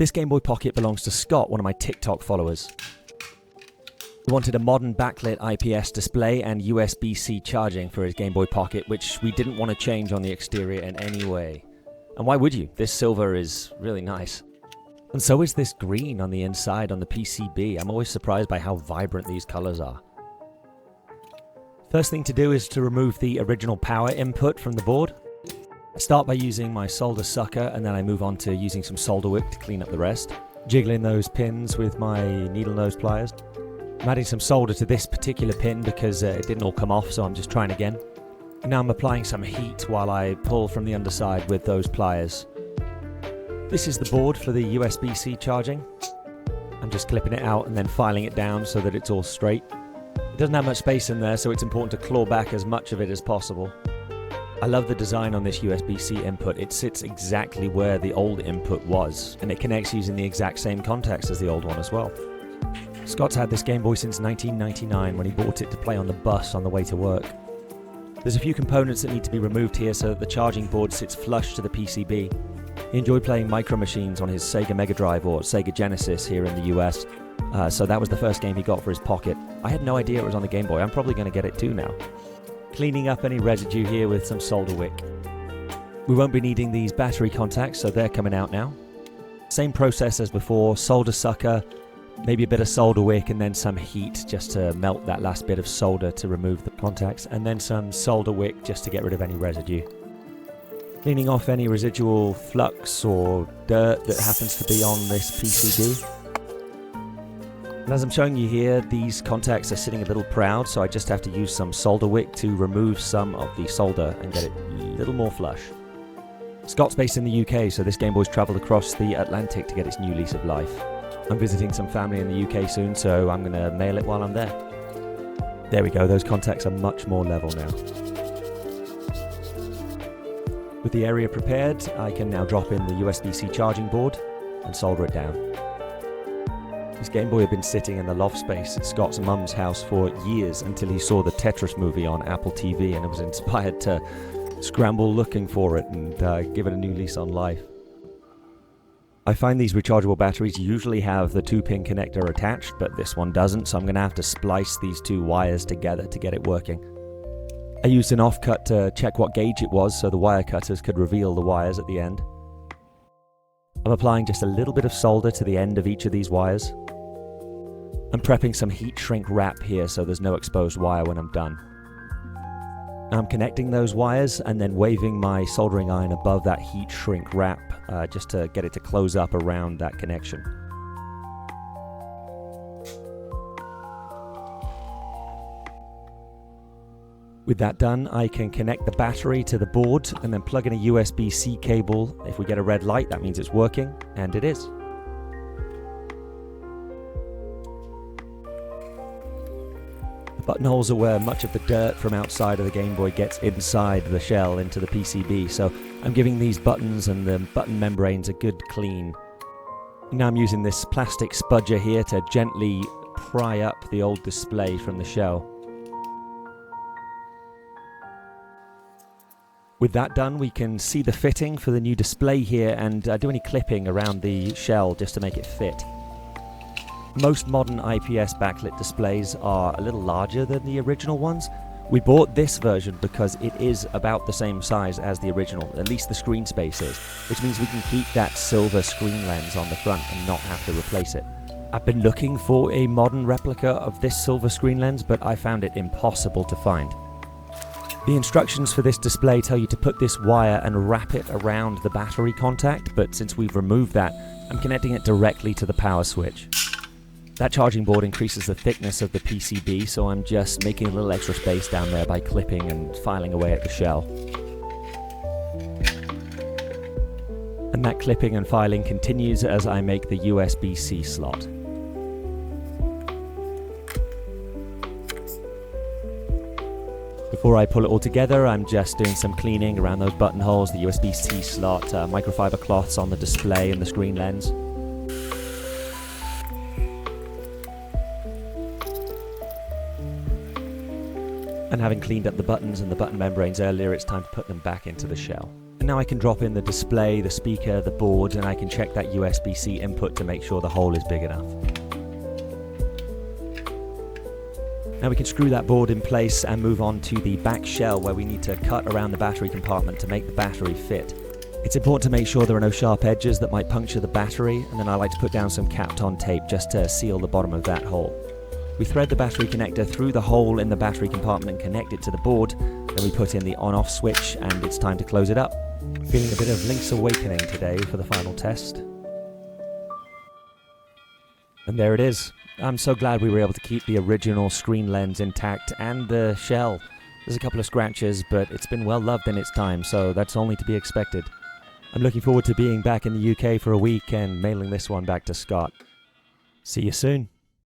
This Game Boy Pocket belongs to Scott, one of my TikTok followers. He wanted a modern backlit IPS display and USB-C charging for his Game Boy Pocket, which we didn't want to change on the exterior in any way. And why would you? This silver is really nice. And so is this green on the inside on the PCB. I'm always surprised by how vibrant these colors are. First thing to do is to remove the original power input from the board. I start by using my solder sucker, and then I move on to using some solder wick to clean up the rest. Jiggling those pins with my needle nose pliers. I'm adding some solder to this particular pin because it didn't all come off, so I'm just trying again. And now I'm applying some heat while I pull from the underside with those pliers. This is the board for the USB-C charging. I'm just clipping it out and then filing it down so that it's all straight. It doesn't have much space in there, so it's important to claw back as much of it as possible. I love the design on this USB-C input. It sits exactly where the old input was, and it connects using the exact same contacts as the old one as well. Scott's had this Game Boy since 1999 when he bought it to play on the bus on the way to work. There's a few components that need to be removed here so that the charging board sits flush to the PCB. He enjoyed playing Micro Machines on his Sega Mega Drive or Sega Genesis here in the US, so that was the first game he got for his Pocket. I had no idea it was on the Game Boy. I'm probably going to get it too now. Cleaning up any residue here with some solder wick. We won't be needing these battery contacts, so they're coming out now. Same process as before, solder sucker, maybe a bit of solder wick, and then some heat just to melt that last bit of solder to remove the contacts, and then some solder wick just to get rid of any residue. Cleaning off any residual flux or dirt that happens to be on this PCB. And as I'm showing you here, these contacts are sitting a little proud, so I just have to use some solder wick to remove some of the solder and get it a little more flush. Scott's based in the UK, so this Game Boy's travelled across the Atlantic to get its new lease of life. I'm visiting some family in the UK soon, so I'm going to mail it while I'm there. There we go, those contacts are much more level now. With the area prepared, I can now drop in the USB-C charging board and solder it down. This Game Boy had been sitting in the loft space at Scott's mum's house for years until he saw the Tetris movie on Apple TV and was inspired to scramble looking for it and give it a new lease on life. I find these rechargeable batteries usually have the 2-pin connector attached, but this one doesn't, so I'm going to have to splice these two wires together to get it working. I used an offcut to check what gauge it was so the wire cutters could reveal the wires at the end. I'm applying just a little bit of solder to the end of each of these wires. I'm prepping some heat shrink wrap here so there's no exposed wire when I'm done. I'm connecting those wires and then waving my soldering iron above that heat shrink wrap just to get it to close up around that connection. With that done, I can connect the battery to the board and then plug in a USB-C cable. If we get a red light, that means it's working, and it is. The buttonholes are where much of the dirt from outside of the Game Boy gets inside the shell into the PCB, so I'm giving these buttons and the button membranes a good clean. Now I'm using this plastic spudger here to gently pry up the old display from the shell. With that done, we can see the fitting for the new display here and do any clipping around the shell just to make it fit. Most modern IPS backlit displays are a little larger than the original ones. We bought this version because it is about the same size as the original, at least the screen space is, which means we can keep that silver screen lens on the front and not have to replace it. I've been looking for a modern replica of this silver screen lens, but I found it impossible to find. The instructions for this display tell you to put this wire and wrap it around the battery contact, but since we've removed that, I'm connecting it directly to the power switch. That charging board increases the thickness of the PCB, so I'm just making a little extra space down there by clipping and filing away at the shell. And that clipping and filing continues as I make the USB-C slot. Before I pull it all together, I'm just doing some cleaning around those buttonholes, the USB-C slot, microfiber cloths on the display and the screen lens. And having cleaned up the buttons and the button membranes earlier, it's time to put them back into the shell. And now I can drop in the display, the speaker, the board, and I can check that USB-C input to make sure the hole is big enough. Now we can screw that board in place and move on to the back shell where we need to cut around the battery compartment to make the battery fit. It's important to make sure there are no sharp edges that might puncture the battery, and then I like to put down some capped-on tape just to seal the bottom of that hole. We thread the battery connector through the hole in the battery compartment and connect it to the board, then we put in the on-off switch and it's time to close it up. Feeling a bit of Link's Awakening today for the final test. And there it is. I'm so glad we were able to keep the original screen lens intact and the shell. There's a couple of scratches, but it's been well loved in its time, so that's only to be expected. I'm looking forward to being back in the UK for a week and mailing this one back to Scott. See you soon.